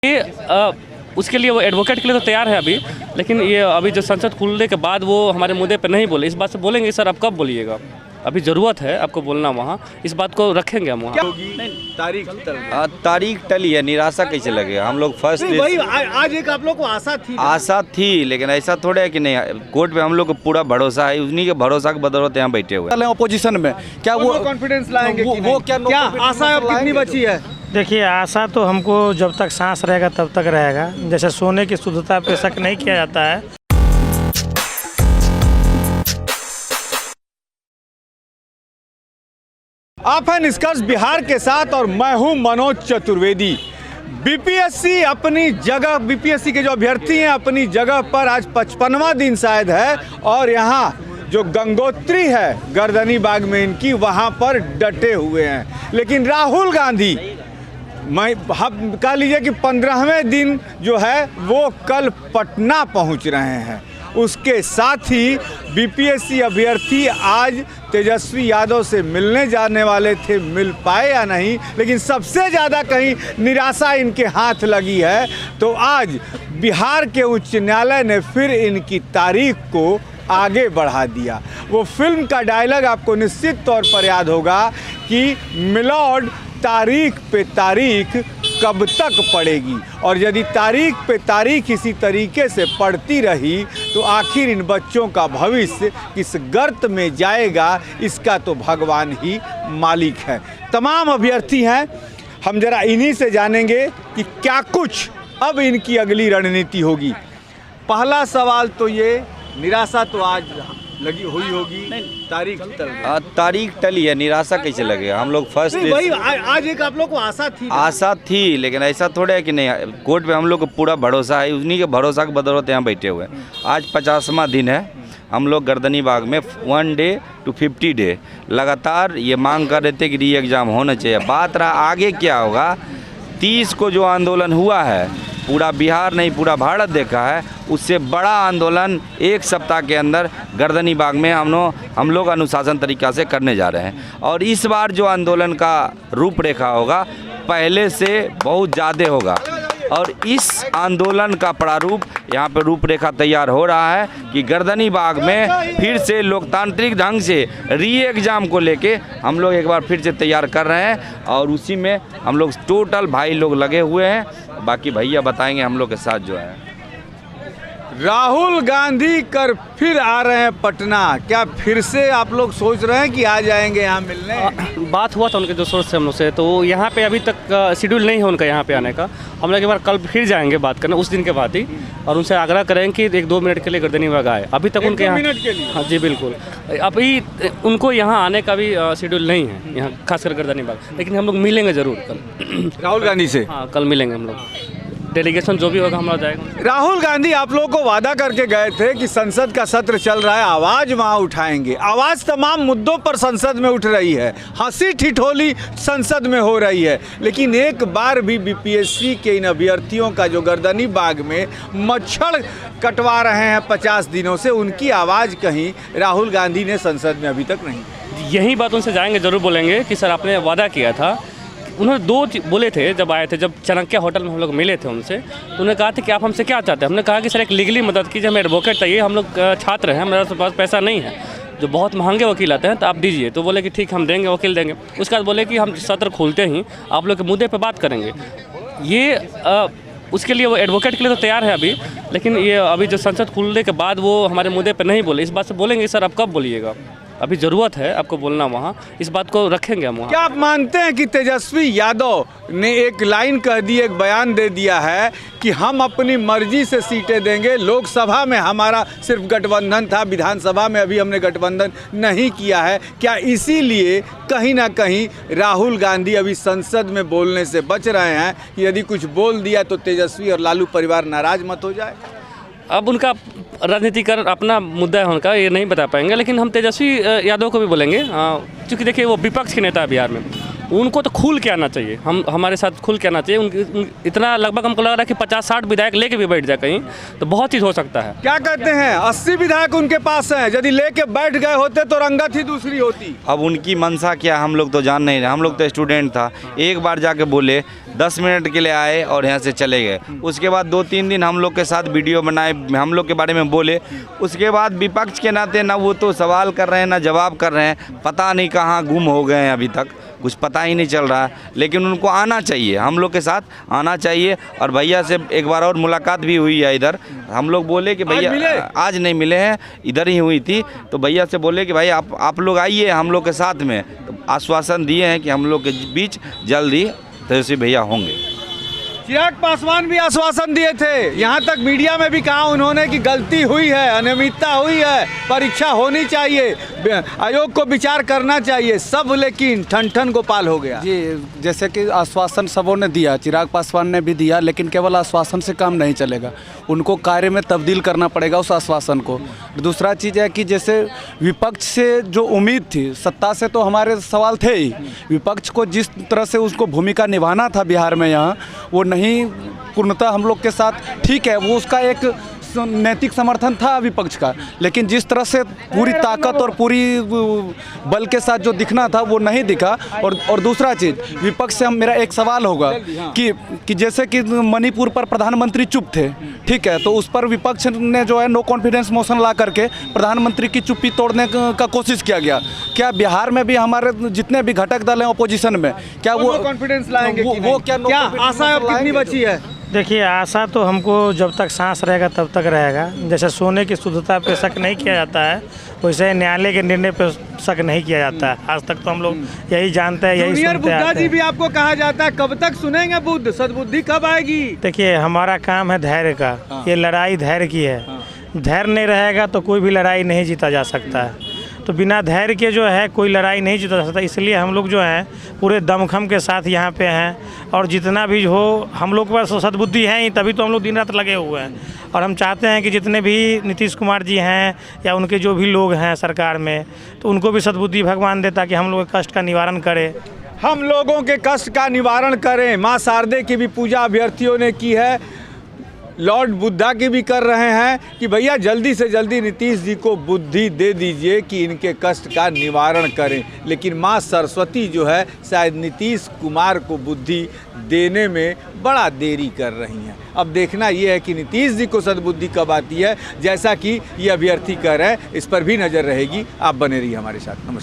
उसके लिए वो एडवोकेट के लिए तो तैयार है अभी, लेकिन ये अभी जो संसद खुलने के बाद वो हमारे मुद्दे पे नहीं बोले। इस बात से बोलेंगे सर, आप कब बोलिएगा, अभी ज़रूरत है आपको बोलना वहाँ, इस बात को रखेंगे हम वहाँ। तारीख टली है, निराशा कैसे लगेगा। हम लोग फर्स्ट वही आज एक आप लोग को आशा थी, लेकिन ऐसा थोड़ा है कि नहीं, कोर्ट पे हम लोग को पूरा भरोसा है, उन्हीं के भरोसा के बदौलत यहाँ बैठे हुए हैं। अपोजिशन में क्या वो कॉन्फिडेंस लाएंगे, वो क्या आशा अब कितनी बची है? देखिए, आशा तो हमको जब तक सांस रहेगा तब तक रहेगा। जैसे सोने की शुद्धता पे शक नहीं किया जाता है। आप हैं निष्कर्ष बिहार के साथ और मैं हूं मनोज चतुर्वेदी। बीपीएससी अपनी जगह, बीपीएससी के जो अभ्यर्थी हैं अपनी जगह पर आज 55वां दिन शायद है, और यहाँ जो गंगोत्री है गर्दनी बाग में इनकी, वहाँ पर डटे हुए हैं। लेकिन राहुल गांधी, मैं कह लीजिए कि 15वें दिन जो है वो कल पटना पहुँच रहे हैं। उसके साथ ही बीपीएससी अभ्यर्थी आज तेजस्वी यादव से मिलने जाने वाले थे, मिल पाए या नहीं, लेकिन सबसे ज़्यादा कहीं निराशा इनके हाथ लगी है। तो आज बिहार के उच्च न्यायालय ने फिर इनकी तारीख को आगे बढ़ा दिया। वो फिल्म का डायलॉग आपको निश्चित तौर पर याद होगा कि मिलॉर्ड, तारीख पे तारीख कब तक पड़ेगी, और यदि तारीख पे तारीख इसी तरीके से पड़ती रही तो आखिर इन बच्चों का भविष्य किस गर्त में जाएगा, इसका तो भगवान ही मालिक है। तमाम अभ्यर्थी हैं, हम जरा इन्हीं से जानेंगे कि क्या कुछ अब इनकी अगली रणनीति होगी। पहला सवाल तो ये, निराशा तो आज लगी हुई होगी, तारीख टली है, निराशा कैसे लगेगा। हम लोग फर्स्ट वही आज एक आप लोग को आशा थी, लेकिन ऐसा थोड़ा है कि नहीं, कोर्ट पे हम लोग को पूरा भरोसा है, उन्हीं के भरोसा के बदौलत यहाँ बैठे हुए हैं। आज 50वां दिन है, हम लोग गर्दनी बाग में 1 डे to 50 डे लगातार ये मांग कर रहे थे कि री एग्ज़ाम होना चाहिए। बात रहा आगे क्या होगा। 30 को जो आंदोलन हुआ है, पूरा बिहार नहीं पूरा भारत देखा है, उससे बड़ा आंदोलन एक सप्ताह के अंदर गर्दनी बाग में हम लोग अनुशासन तरीक़ा से करने जा रहे हैं। और इस बार जो आंदोलन का रूपरेखा होगा पहले से बहुत ज़्यादा होगा, और इस आंदोलन का प्रारूप यहाँ पे रूपरेखा तैयार हो रहा है कि गर्दनी बाग में फिर से लोकतांत्रिक ढंग से री एग्ज़ाम को लेके हम लोग एक बार फिर से तैयार कर रहे हैं, और उसी में हम लोग टोटल भाई लोग लगे हुए हैं। बाकी भैया बताएंगे हम लोग के साथ जो है। राहुल गांधी कर फिर आ रहे हैं पटना, क्या फिर से आप लोग सोच रहे हैं कि आ जाएंगे यहाँ मिलने? बात हुआ था उनके जो सोर्स से हम लोग से, तो यहाँ पे अभी तक शेड्यूल नहीं है उनका यहाँ पे आने का। हम लोग एक बार कल फिर जाएंगे बात करने उस दिन के बाद ही, और उनसे आग्रह करेंगे कि 1-2 मिनट के लिए गर्दनी बाग आए। अभी तक उनके यहाँ, हाँ जी बिल्कुल, अभी उनको यहाँ आने का भी शेड्यूल नहीं है यहाँ, खासकर गर्दनी बाग। लेकिन हम लोग मिलेंगे ज़रूर कल राहुल गांधी से। हाँ, कल मिलेंगे हम लोग, डेलीगेशन जो भी होगा हम लोग जाएगा। राहुल गांधी आप लोगों को वादा करके गए थे कि संसद का सत्र चल रहा है, आवाज़ वहाँ उठाएंगे। आवाज़ तमाम मुद्दों पर संसद में उठ रही है, हंसी ठिठोली संसद में हो रही है, लेकिन एक बार भी बीपीएससी के इन अभ्यर्थियों का जो गर्दनी बाग में मच्छर कटवा रहे हैं 50 दिनों से, उनकी आवाज़ कहीं राहुल गांधी ने संसद में अभी तक नहीं। यही बात उनसे जाएंगे, ज़रूर बोलेंगे कि सर आपने वादा किया था। उन्होंने 2 बोले थे जब आए थे, जब चाणक्य होटल में हम लोग मिले थे उनसे, तो उन्होंने कहा था कि आप हमसे क्या चाहते हैं। हमने कहा कि सर एक लीगली मदद कीजिए, हमें एडवोकेट चाहिए, हम लोग छात्र हैं, हमारे पास पैसा नहीं है, जो बहुत महंगे वकील आते हैं, तो आप दीजिए। तो बोले कि ठीक हम देंगे, वकील देंगे। उसके बाद बोले कि हम सत्र खोलते ही आप लोग के मुद्दे पर बात करेंगे। ये उसके लिए वो एडवोकेट के लिए तो तैयार है अभी, लेकिन ये अभी जो संसद खुलने के बाद वो हमारे मुद्दे पर नहीं बोले। इस बात से बोलेंगे सर, आप कब बोलिएगा, अभी ज़रूरत है आपको बोलना वहाँ, इस बात को रखेंगे हम वहाँ। क्या आप मानते हैं कि तेजस्वी यादव ने एक लाइन कह दी, एक बयान दे दिया है कि हम अपनी मर्जी से सीटें देंगे, लोकसभा में हमारा सिर्फ गठबंधन था, विधानसभा में अभी हमने गठबंधन नहीं किया है। क्या इसीलिए कहीं ना कहीं राहुल गांधी अभी संसद में बोलने से बच रहे हैं कि यदि कुछ बोल दिया तो तेजस्वी और लालू परिवार नाराज मत हो जाए? अब उनका राजनीतिकरण अपना मुद्दा है उनका, ये नहीं बता पाएंगे, लेकिन हम तेजस्वी यादव को भी बोलेंगे, क्योंकि देखिए वो विपक्ष के नेता है बिहार में, उनको तो खुल के आना चाहिए, हम हमारे साथ खुल के आना चाहिए। इतना लगभग हमको लग रहा है कि 50-60 विधायक लेके भी बैठ जाए कहीं तो बहुत चीज़ हो सकता है। क्या कहते हैं, 80 विधायक उनके पास हैं, यदि लेके बैठ गए होते तो रंगत ही दूसरी होती। अब उनकी मंशा क्या हम लोग तो जान नहीं रहे, हम लोग तो स्टूडेंट था। एक बार जाके बोले 10 मिनट के लिए आए और यहाँ से चले गए। उसके बाद 2-3 दिन हम लोग के साथ वीडियो बनाए, हम लोग के बारे में बोले। उसके बाद विपक्ष के नाते ना वो तो सवाल कर रहे हैं ना जवाब कर रहे हैं, पता नहीं कहाँ गुम हो गए हैं, अभी तक कुछ पता ही नहीं चल रहा है। लेकिन उनको आना चाहिए, हम लोग के साथ आना चाहिए। और भैया से एक बार और मुलाकात भी हुई है इधर, हम लोग बोले कि भैया आज नहीं मिले हैं, इधर ही हुई थी। तो भैया से बोले कि भाई आप लोग आइए हम लोग के साथ में। तो आश्वासन दिए हैं कि हम लोग के बीच जल्दी तेजस्वी भैया होंगे। चिराग पासवान भी आश्वासन दिए थे, यहाँ तक मीडिया में भी कहा उन्होंने कि गलती हुई है, अनियमितता हुई है, परीक्षा होनी चाहिए, आयोग को विचार करना चाहिए, सब लेकिन ठन गोपाल हो गया। जी, जैसे कि आश्वासन सबों ने दिया, चिराग पासवान ने भी दिया, लेकिन केवल आश्वासन से काम नहीं चलेगा, उनको कार्य में तब्दील करना पड़ेगा उस आश्वासन को। दूसरा चीज़ है कि जैसे विपक्ष से जो उम्मीद थी, सत्ता से तो हमारे सवाल थे ही, विपक्ष को जिस तरह से उसको भूमिका निभाना था बिहार में यहाँ, वो नहीं पूर्णतः हम लोग के साथ ठीक है, वो उसका एक नैतिक समर्थन था विपक्ष का, लेकिन जिस तरह से पूरी ताकत और पूरी बल के साथ जो दिखना था वो नहीं दिखा। और दूसरा चीज़, विपक्ष से मेरा एक सवाल होगा कि जैसे कि मणिपुर पर प्रधानमंत्री चुप थे, ठीक है, तो उस पर विपक्ष ने जो है नो कॉन्फिडेंस मोशन ला करके प्रधानमंत्री की चुप्पी तोड़ने का कोशिश किया गया। क्या बिहार में भी हमारे जितने भी घटक दल हैं अपोजिशन में, क्या वो कॉन्फिडेंस लाएंगे? वो क्या आशा अब कितनी बची है? देखिए, आशा तो हमको जब तक सांस रहेगा तब तक रहेगा। जैसे सोने की शुद्धता पे शक नहीं किया जाता है, वैसे न्यायालय के निर्णय पे शक नहीं किया जाता है। आज तक तो हम लोग यही जानते हैं, यही सुनते बुद्धा आते जी हैं। भी आपको कहा जाता है, कब तक सुनेंगे बुद्ध, सद्बुद्धि कब आएगी? देखिए, हमारा काम है धैर्य का, ये लड़ाई धैर्य की है। धैर्य नहीं रहेगा तो कोई भी लड़ाई नहीं जीता जा सकता है। तो बिना धैर्य के जो है कोई लड़ाई नहीं जीता जा सकता। इसलिए हम लोग जो हैं पूरे दमखम के साथ यहाँ पे हैं, और जितना भी हो हम लोग के पास सद्बुद्धि है ही, तभी तो हम लोग दिन रात लगे हुए हैं। और हम चाहते हैं कि जितने भी नीतीश कुमार जी हैं या उनके जो भी लोग हैं सरकार में, तो उनको भी सद्बुद्धि भगवान दे, ताकि हम लोग के कष्ट का निवारण करे। हम लोगों के कष्ट का निवारण करें। माँ शारदे की भी पूजा अभ्यर्थियों ने की है, लॉर्ड बुद्धा की भी कर रहे हैं कि भैया जल्दी से जल्दी नीतीश जी को बुद्धि दे दीजिए कि इनके कष्ट का निवारण करें। लेकिन माँ सरस्वती जो है शायद नीतीश कुमार को बुद्धि देने में बड़ा देरी कर रही हैं। अब देखना ये है कि नीतीश जी को सद्बुद्धि कब आती है, जैसा कि ये अभ्यर्थी कह रहे हैं, इस पर भी नज़र रहेगी। आप बने रहिए हमारे साथ। नमस्कार।